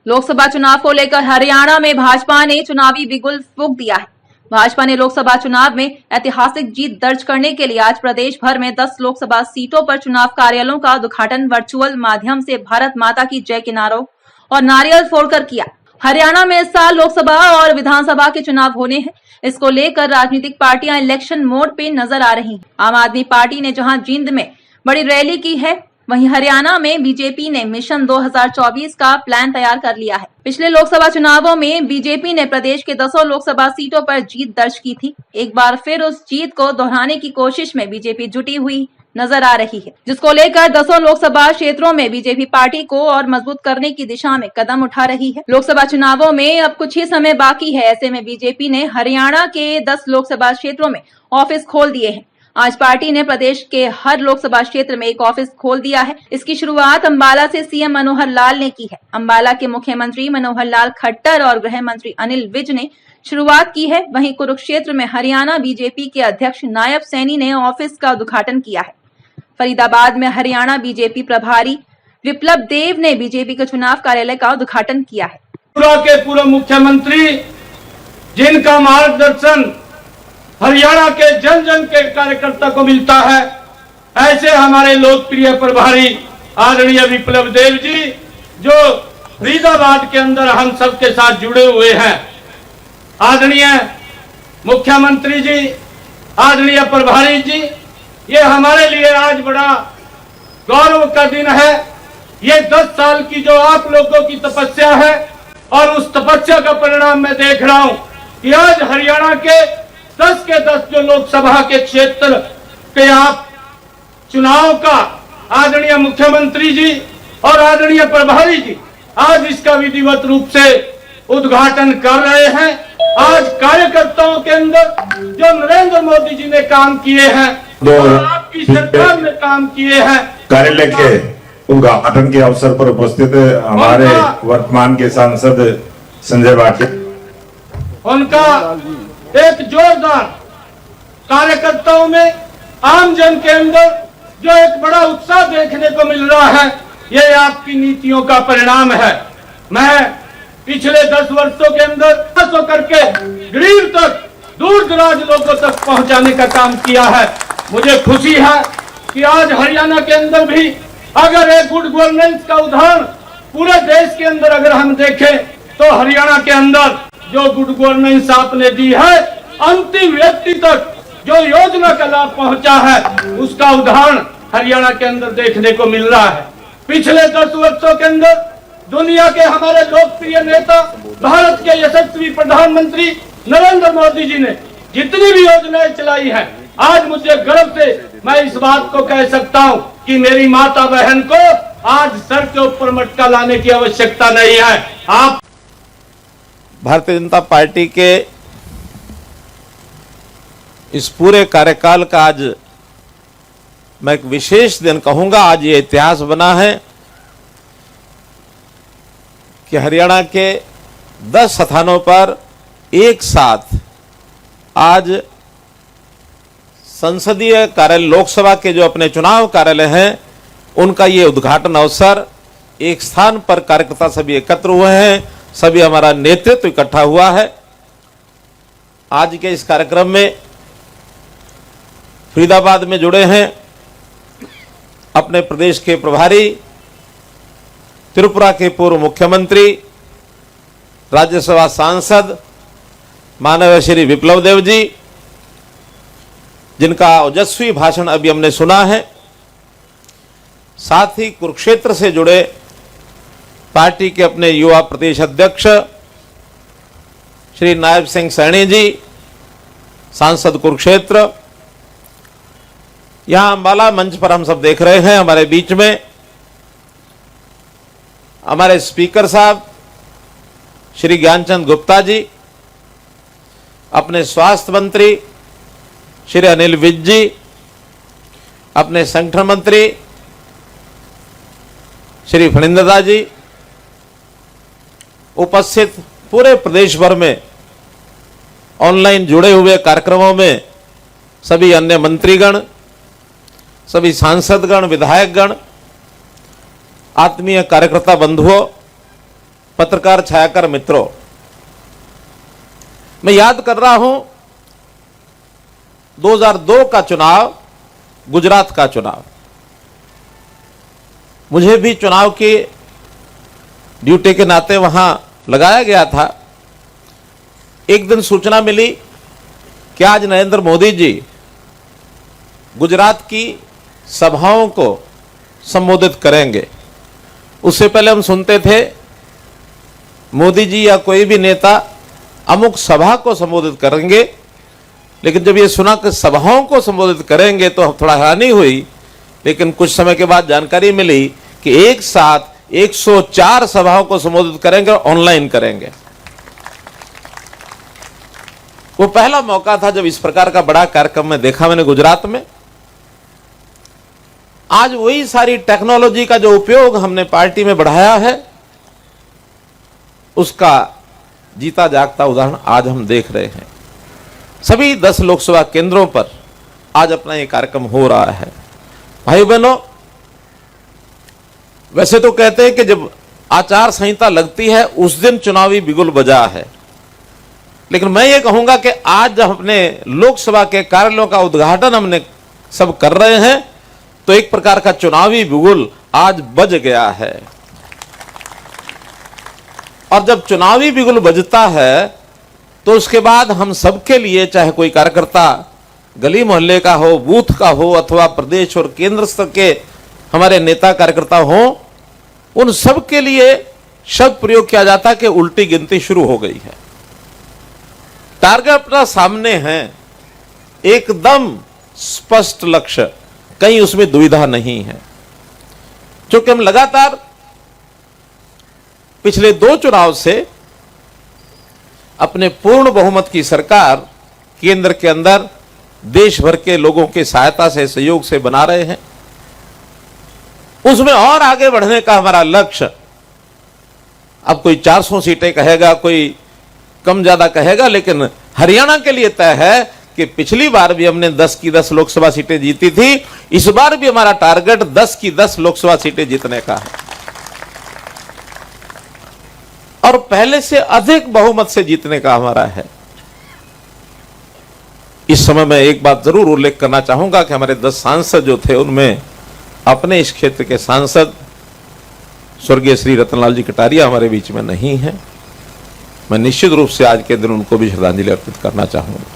लोकसभा चुनाव को लेकर हरियाणा में भाजपा ने चुनावी बिगुल फूंक दिया है। भाजपा ने लोकसभा चुनाव में ऐतिहासिक जीत दर्ज करने के लिए आज प्रदेश भर में 10 लोकसभा सीटों पर चुनाव कार्यालयों का उद्घाटन वर्चुअल माध्यम से भारत माता की जय के नारों और नारियल फोड़कर किया। हरियाणा में इस साल लोकसभा और विधानसभा के चुनाव होने हैं। इसको लेकर राजनीतिक पार्टियां इलेक्शन मोड पे नजर आ रही हैं। आम आदमी पार्टी ने जहां जींद में बड़ी रैली की है, वहीं हरियाणा में बीजेपी ने मिशन 2024 का प्लान तैयार कर लिया है। पिछले लोकसभा चुनावों में बीजेपी ने प्रदेश के 10 लोकसभा सीटों पर जीत दर्ज की थी। एक बार फिर उस जीत को दोहराने की कोशिश में बीजेपी जुटी हुई नजर आ रही है, जिसको लेकर 10 लोकसभा क्षेत्रों में बीजेपी पार्टी को और मजबूत करने की दिशा में कदम उठा रही है। लोकसभा चुनावों में अब कुछ ही समय बाकी है। ऐसे में बीजेपी ने हरियाणा के 10 लोकसभा क्षेत्रों में ऑफिस खोल दिए हैं। आज पार्टी ने प्रदेश के हर लोकसभा क्षेत्र में एक ऑफिस खोल दिया है। इसकी शुरुआत अंबाला से सीएम मनोहर लाल ने की है। अंबाला के मुख्यमंत्री मनोहर लाल खट्टर और गृह मंत्री अनिल विज ने शुरुआत की है। वहीं कुरुक्षेत्र में हरियाणा बीजेपी के अध्यक्ष नायब सैनी ने ऑफिस का उद्घाटन किया है। फरीदाबाद में हरियाणा बीजेपी प्रभारी विप्लव देव ने बीजेपी के चुनाव कार्यालय का उद्घाटन किया है। पूर्व मुख्यमंत्री जिनका मार्गदर्शन हरियाणा के जन जन के कार्यकर्ता को मिलता है, ऐसे हमारे लोकप्रिय प्रभारी आदरणीय विप्लव देव जी, जो फरीदाबाद के अंदर हम सब के साथ जुड़े हुए हैं। आदरणीय मुख्यमंत्री जी, आदरणीय प्रभारी जी, ये हमारे लिए आज बड़ा गौरव का दिन है। ये 10 साल की जो आप लोगों की तपस्या है और उस तपस्या का परिणाम मैं देख रहा हूं कि आज हरियाणा के 10 के 10 जो लोकसभा के क्षेत्र के आप चुनाव का आदरणीय मुख्यमंत्री जी और आदरणीय प्रभारी जी आज इसका विधिवत रूप से उद्घाटन कर रहे हैं। आज कार्यकर्ताओं के अंदर जो नरेंद्र मोदी जी ने काम किए हैं, जो आपकी सरकार ने काम किए हैं, कार्यालय के उद्घाटन के अवसर पर उपस्थित हमारे वर्तमान के सांसद संजय भाटिया, उनका एक जोरदार कार्यकर्ताओं में आम जन के अंदर जो एक बड़ा उत्साह देखने को मिल रहा है, ये आपकी नीतियों का परिणाम है। मैं पिछले 10 वर्षों के अंदर करके गरीब तक, दूर दराज लोगों तक पहुंचाने का काम किया है। मुझे खुशी है कि आज हरियाणा के अंदर भी अगर एक गुड गवर्नेंस का उदाहरण पूरे देश के अंदर अगर हम देखें तो हरियाणा के अंदर जो गुड गवर्नेंस आपने दी है, अंतिम व्यक्ति तक जो योजना का लाभ पहुंचा है, उसका उदाहरण हरियाणा के अंदर देखने को मिल रहा है। पिछले 10 वर्षों के अंदर दुनिया के हमारे लोकप्रिय नेता, भारत के यशस्वी प्रधानमंत्री नरेंद्र मोदी जी ने जितनी भी योजनाएं चलाई है, आज मुझे गर्व से मैं इस बात को कह सकता हूं कि मेरी माता बहन को आज सर के ऊपर मटका लाने की आवश्यकता नहीं है। आप भारतीय जनता पार्टी के इस पूरे कार्यकाल का आज मैं एक विशेष दिन कहूंगा। आज ये इतिहास बना है कि हरियाणा के 10 स्थानों पर एक साथ आज संसदीय कार्यालय, लोकसभा के जो अपने चुनाव कार्यालय हैं, उनका ये उद्घाटन अवसर, एक स्थान पर कार्यकर्ता सभी एकत्र हुए हैं, सभी हमारा नेतृत्व इकट्ठा हुआ है। आज के इस कार्यक्रम में फरीदाबाद में जुड़े हैं अपने प्रदेश के प्रभारी, त्रिपुरा के पूर्व मुख्यमंत्री, राज्यसभा सांसद माननीय श्री विप्लव देव जी, जिनका ओजस्वी भाषण अभी हमने सुना है। साथ ही कुरुक्षेत्र से जुड़े पार्टी के अपने युवा प्रदेश अध्यक्ष श्री नायब सिंह सैनी जी, सांसद कुरुक्षेत्र। यहां अंबाला मंच पर हम सब देख रहे हैं, हमारे बीच में हमारे स्पीकर साहब श्री ज्ञानचंद गुप्ता जी, अपने स्वास्थ्य मंत्री श्री अनिल विज जी, अपने संगठन मंत्री श्री फणिंद्रदा जी, उपस्थित पूरे प्रदेश भर में ऑनलाइन जुड़े हुए कार्यक्रमों में सभी अन्य मंत्रीगण, सभी सांसदगण, विधायकगण, आत्मीय कार्यकर्ता बंधुओं, पत्रकार छायाकर मित्रों, मैं याद कर रहा हूं 2002 का चुनाव, गुजरात का चुनाव। मुझे भी चुनाव की ड्यूटी के नाते वहां लगाया गया था। एक दिन सूचना मिली कि आज नरेंद्र मोदी जी गुजरात की सभाओं को संबोधित करेंगे। उससे पहले हम सुनते थे मोदी जी या कोई भी नेता अमुक सभा को संबोधित करेंगे, लेकिन जब ये सुना कि सभाओं को संबोधित करेंगे तो थोड़ा हैरानी हुई। लेकिन कुछ समय के बाद जानकारी मिली कि एक साथ 104 सभाओं को संबोधित करेंगे और ऑनलाइन करेंगे। वो पहला मौका था जब इस प्रकार का बड़ा कार्यक्रम में देखा मैंने गुजरात में। आज वही सारी टेक्नोलॉजी का जो उपयोग हमने पार्टी में बढ़ाया है, उसका जीता जागता उदाहरण आज हम देख रहे हैं। सभी 10 लोकसभा केंद्रों पर आज अपना ये कार्यक्रम हो रहा है। भाई बहनों, वैसे तो कहते हैं कि जब आचार संहिता लगती है उस दिन चुनावी बिगुल बजा है, लेकिन मैं ये कहूंगा कि आज जब अपने लोकसभा के कार्यालयों का उद्घाटन हमने सब कर रहे हैं तो एक प्रकार का चुनावी बिगुल आज बज गया है। और जब चुनावी बिगुल बजता है तो उसके बाद हम सबके लिए, चाहे कोई कार्यकर्ता गली मोहल्ले का हो, बूथ का हो, अथवा प्रदेश और केंद्र स्तर के हमारे नेता कार्यकर्ता हो, उन सब के लिए शब्द प्रयोग किया जाता है कि उल्टी गिनती शुरू हो गई है। टारगेट अपना सामने है, एकदम स्पष्ट लक्ष्य, कहीं उसमें दुविधा नहीं है। क्योंकि हम लगातार पिछले 2 चुनाव से अपने पूर्ण बहुमत की सरकार केंद्र के अंदर देश भर के लोगों की सहायता से, सहयोग से बना रहे हैं। उसमें और आगे बढ़ने का हमारा लक्ष्य, अब कोई 400 सीटें कहेगा, कोई कम ज्यादा कहेगा, लेकिन हरियाणा के लिए तय है कि पिछली बार भी हमने 10 की 10 लोकसभा सीटें जीती थी, इस बार भी हमारा टारगेट 10 की 10 लोकसभा सीटें जीतने का है और पहले से अधिक बहुमत से जीतने का हमारा है। इस समय मैं एक बात जरूर उल्लेख करना चाहूंगा कि हमारे 10 सांसद जो थे उनमें अपने इस क्षेत्र के सांसद स्वर्गीय श्री रतनलाल जी कटारिया हमारे बीच में नहीं है। मैं निश्चित रूप से आज के दिन उनको भी श्रद्धांजलि अर्पित करना चाहूंगा।